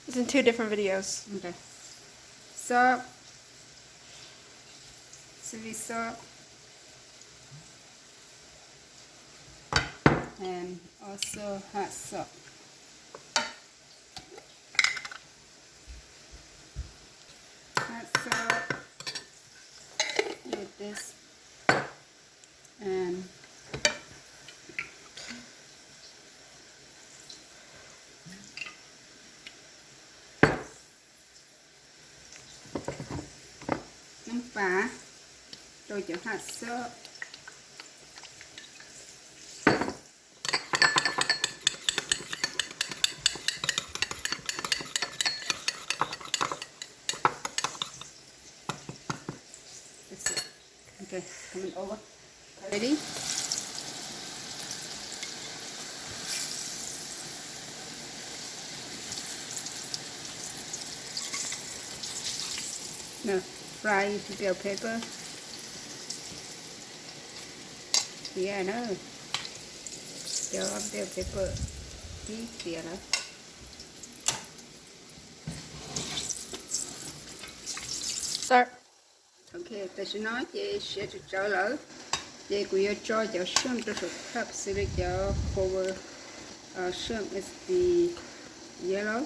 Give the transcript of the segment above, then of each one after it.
It's in 2 different videos. Okay. So, chili sauce, and also hot sauce. Hot sauce with this, and nước pha, rồi cho hot sauce. That's it. Okay, coming over. Ready? No, fry with bell pepper. Yeah, no. Cho bell pepper. Tí tỉa đó. Start. Okay, ta sẽ nói chị sẽ trở lỡ. Chị cũng cho shrimp to cup so that your cover shrimp is the yellow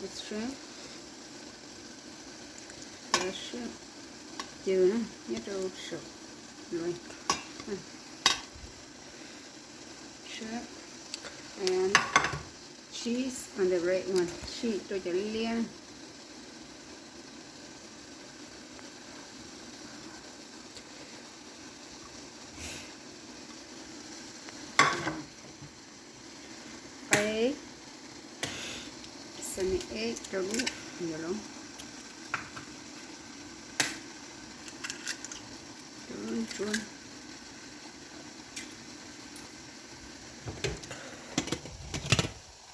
with shrimp. Shrimp chưa nữa nhớ đâu sụp rồi. Shrimp and cheese on the red one. Cheese cho liên. Egg, sunny egg, yellow. Trun.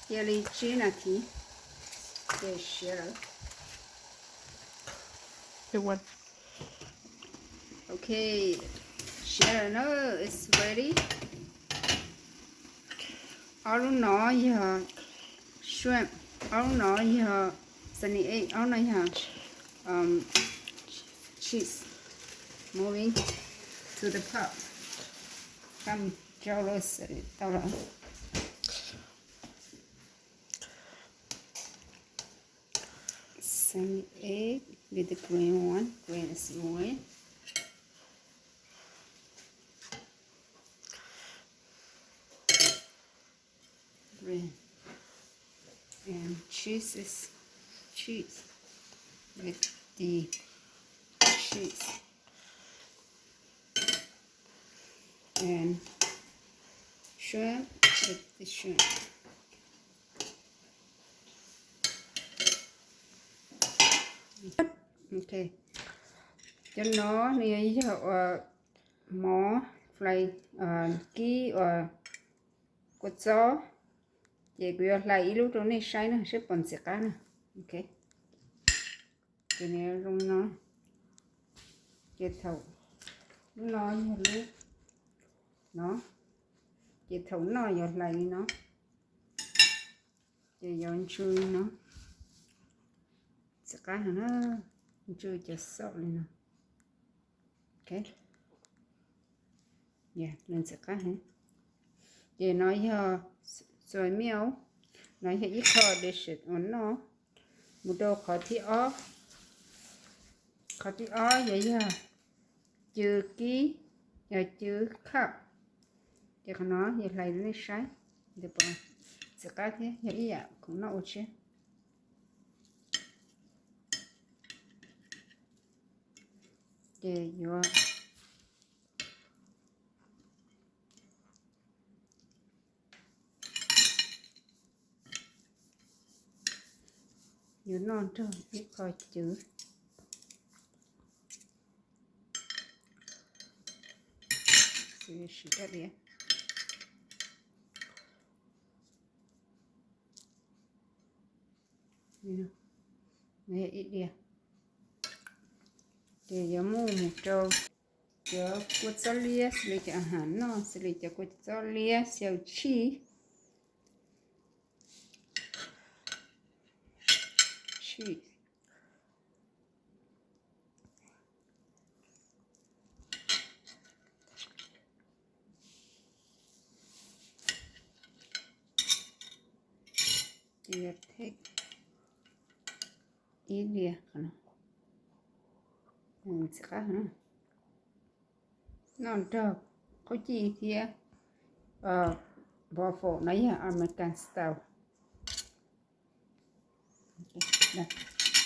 Jelly chinati. Yes, share. Good one. Okay, share. No, it's ready. All nó giờ shrimp, all nó giờ sunny egg, all nó giờ cheese. Moving to the pot. Come, cho rồi tao rồi. Sunny egg with the green one. Green is more. Green. And cheese is cheese with the cheese. And shrimp with the shrimp. Okay. Cho nó này mỏ fly ký quất gió. Vậy bây giờ lại lúc đó này sai nó sẽ bẩn sẽ cá nè. Ok. Cái này rung nó chết thầu nó như lúc nó chết thầu nó giờ lại nó giờ giờ chui nó sẽ cá nó chui cho sọt lên nè. Ok. Yeah, lên sẽ cá hết. Giờ nói rồi miêu nói hệ ít khó để sửa nó một đồ khó thì vậy giờ chữ ký và chữ khắc cho nó vậy lại lấy sai được không sẽ cá thế vậy ạ cũng nó ok để vô nhớ non cho biết coi chữ sẽ ra đi này ít đi để giống một trâu cho quất gió lia xử lý cho ăn nó xử lý cho quất gió lia xào chi cheese. Thiab thích ít đi hả? Sẽ khác hả? Non trâu có chi thì bò phổ nấy American style. Okay, done.